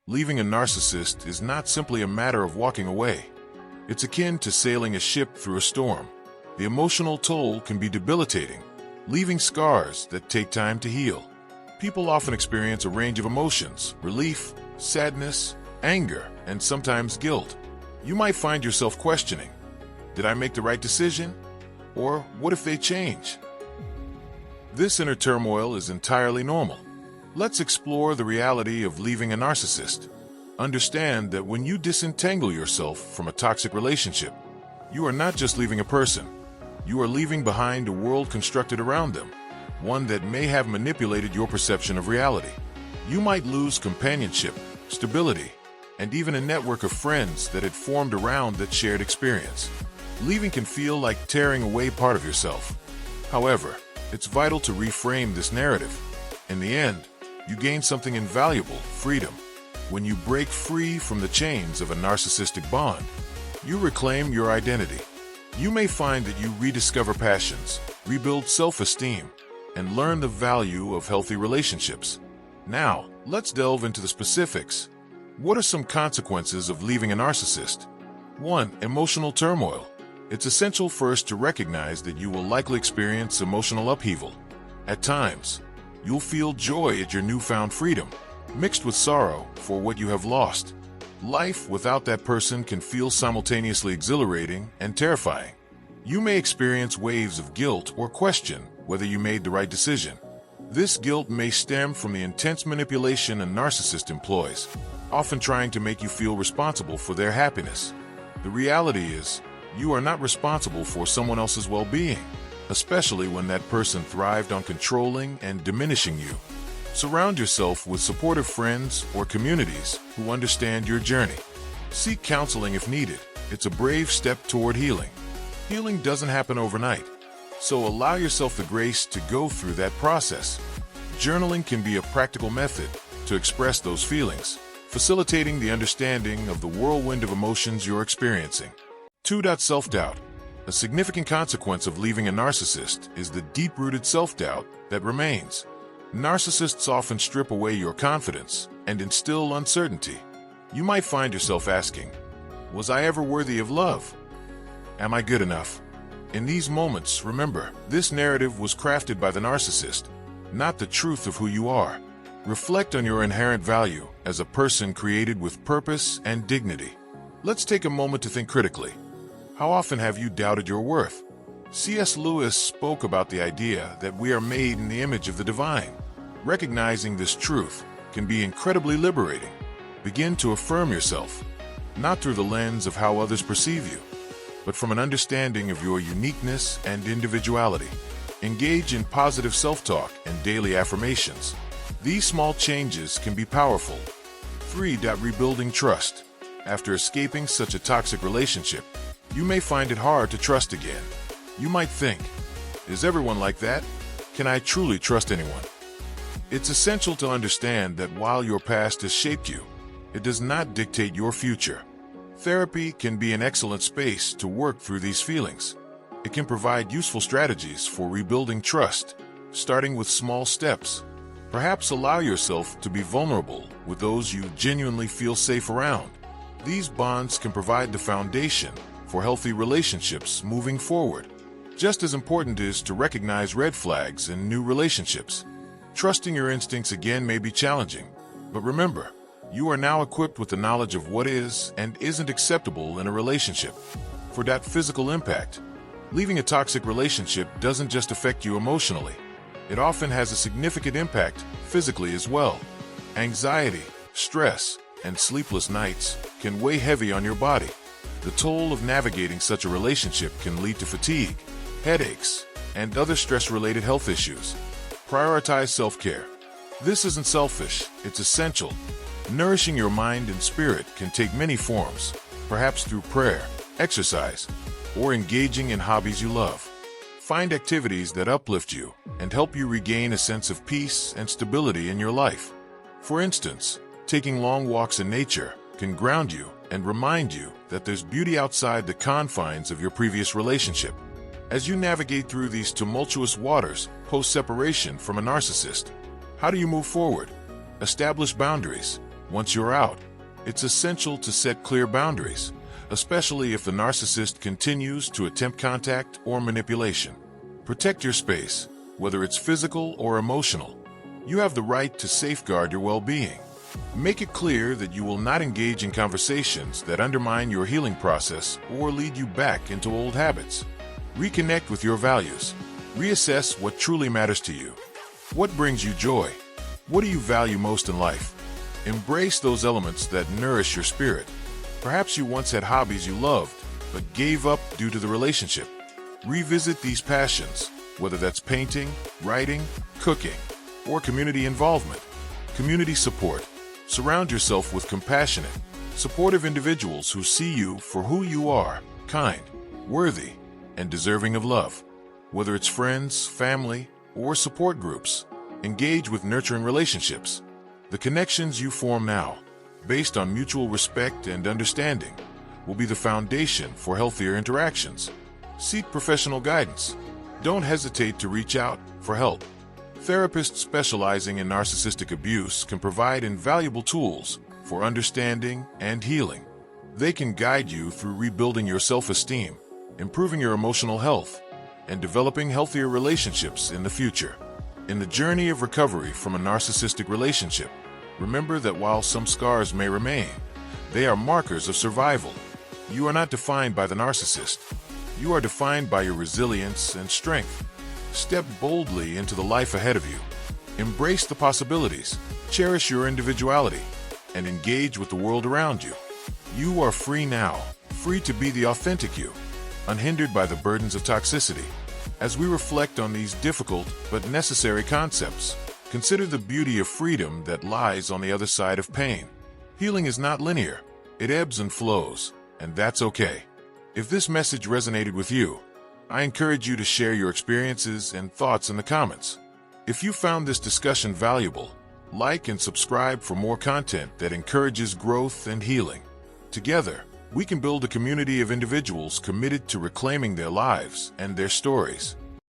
Leaving a narcissist is not simply a matter of walking away. It's akin to sailing a ship through a storm. The emotional toll can be debilitating, leaving scars that take time to heal. People often experience a range of emotions: relief, sadness, anger, and sometimes guilt. You might find yourself questioning, did I make the right decision? Or what if they change? This inner turmoil is entirely normal. Let's explore the reality of leaving a narcissist. Understand that when you disentangle yourself from a toxic relationship, you are not just leaving a person. You are leaving behind a world constructed around them, one that may have manipulated your perception of reality. You might lose companionship, stability, and even a network of friends that had formed around that shared experience. Leaving can feel like tearing away part of yourself. However, it's vital to reframe this narrative. In the end, you gain something invaluable: freedom. When you break free from the chains of a narcissistic bond, you reclaim your identity. You may find that you rediscover passions, rebuild self-esteem, and learn the value of healthy relationships. Now, let's delve into the specifics. What are some consequences of leaving a narcissist? 1. Emotional turmoil. It's essential first to recognize that you will likely experience emotional upheaval. At times, you'll feel joy at your newfound freedom, mixed with sorrow for what you have lost. Life without that person can feel simultaneously exhilarating and terrifying. You may experience waves of guilt or question whether you made the right decision. This guilt may stem from the intense manipulation a narcissist employs, often trying to make you feel responsible for their happiness. The reality is, you are not responsible for someone else's well-being, especially when that person thrived on controlling and diminishing you. Surround yourself with supportive friends or communities who understand your journey. Seek counseling if needed. It's a brave step toward healing. Healing doesn't happen overnight, so allow yourself the grace to go through that process. Journaling can be a practical method to express those feelings, facilitating the understanding of the whirlwind of emotions you're experiencing. 2. Self-doubt. A significant consequence of leaving a narcissist is the deep-rooted self-doubt that remains. Narcissists often strip away your confidence and instill uncertainty. You might find yourself asking, was I ever worthy of love? Am I good enough? In these moments, remember, this narrative was crafted by the narcissist, not the truth of who you are. Reflect on your inherent value as a person created with purpose and dignity. Let's take a moment to think critically. How often have you doubted your worth? C.S. Lewis spoke about the idea that we are made in the image of the divine. Recognizing this truth can be incredibly liberating. Begin to affirm yourself, not through the lens of how others perceive you, but from an understanding of your uniqueness and individuality. Engage in positive self-talk and daily affirmations. These small changes can be powerful. 3. Rebuilding trust. After escaping such a toxic relationship, you may find it hard to trust again. You might think, is everyone like that? Can I truly trust anyone? It's essential to understand that while your past has shaped you, it does not dictate your future. Therapy can be an excellent space to work through these feelings. It can provide useful strategies for rebuilding trust, starting with small steps. Perhaps allow yourself to be vulnerable with those you genuinely feel safe around. These bonds can provide the foundation for healthy relationships moving forward. Just as important is to recognize red flags in new relationships. Trusting your instincts again may be challenging, but remember, you are now equipped with the knowledge of what is and isn't acceptable in a relationship. For that physical impact, leaving a toxic relationship doesn't just affect you emotionally. It often has a significant impact physically as well. Anxiety, stress, and sleepless nights can weigh heavy on your body. The toll of navigating such a relationship can lead to fatigue, headaches, and other stress-related health issues. Prioritize self-care. This isn't selfish, it's essential. Nourishing your mind and spirit can take many forms, perhaps through prayer, exercise, or engaging in hobbies you love. Find activities that uplift you and help you regain a sense of peace and stability in your life. For instance, taking long walks in nature can ground you and remind you that there's beauty outside the confines of your previous relationship. As you navigate through these tumultuous waters post-separation from a narcissist, how do you move forward? Establish boundaries. Once you're out, it's essential to set clear boundaries, especially if the narcissist continues to attempt contact or manipulation. Protect your space, whether it's physical or emotional. You have the right to safeguard your well-being. Make it clear that you will not engage in conversations that undermine your healing process or lead you back into old habits. Reconnect with your values. Reassess what truly matters to you. What brings you joy? What do you value most in life? Embrace those elements that nourish your spirit. Perhaps you once had hobbies you loved, but gave up due to the relationship. Revisit these passions, whether that's painting, writing, cooking, or community involvement. Community support. Surround yourself with compassionate, supportive individuals who see you for who you are, kind, worthy, and deserving of love. Whether it's friends, family, or support groups, engage with nurturing relationships. The connections you form now, based on mutual respect and understanding, will be the foundation for healthier interactions. Seek professional guidance. Don't hesitate to reach out for help. Therapists specializing in narcissistic abuse can provide invaluable tools for understanding and healing. They can guide you through rebuilding your self-esteem, improving your emotional health, and developing healthier relationships in the future. In the journey of recovery from a narcissistic relationship, remember that while some scars may remain, they are markers of survival. You are not defined by the narcissist. You are defined by your resilience and strength. Step boldly into the life ahead of you. Embrace the possibilities, cherish your individuality, and engage with the world around you. You are free now, free to be the authentic you, unhindered by the burdens of toxicity. As we reflect on these difficult but necessary concepts, consider the beauty of freedom that lies on the other side of pain. Healing is not linear. It ebbs and flows, and that's okay. If this message resonated with you, I encourage you to share your experiences and thoughts in the comments. If you found this discussion valuable, like and subscribe for more content that encourages growth and healing. Together, we can build a community of individuals committed to reclaiming their lives and their stories.